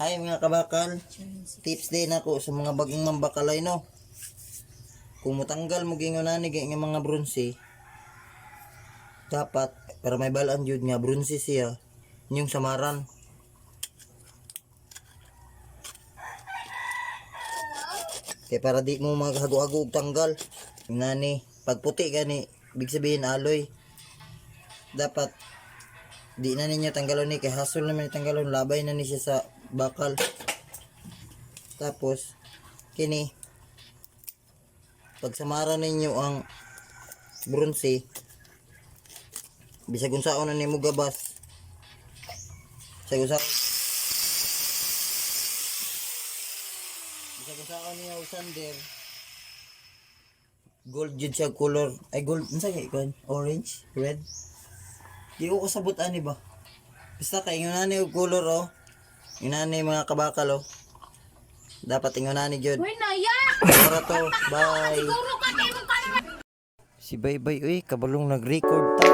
Hi mga kabakal, tips din ako sa mga baging mambakalay no. Kung matanggal mo gingonani ng mga bronze, dapat para may balaan jud nga bronze siya, yung samaran. Kaya para di mo maghago-hago og tanggal. Ngani, pag puti gani, big sabihin aloy. Dapat di na ninyo tanggalon ni kay hasol naman tanggalon, labay na ni siya sa bakal. Tapos kini pagsamaran ninyo ang bronze, bisag unsaon na nimo gabas, bisag unsaon niyo sander, gold jud siya color, ay gold unsa kay kon, orange, red. Di ko kasabot ani ba, basta kay ingon og color oh. Inani mga kabakal oh. Dapat ingonani jud. Uy, naya! Para to, bye. Siguro ka tayo Si Baybay, uy, kabalong nag-record ta.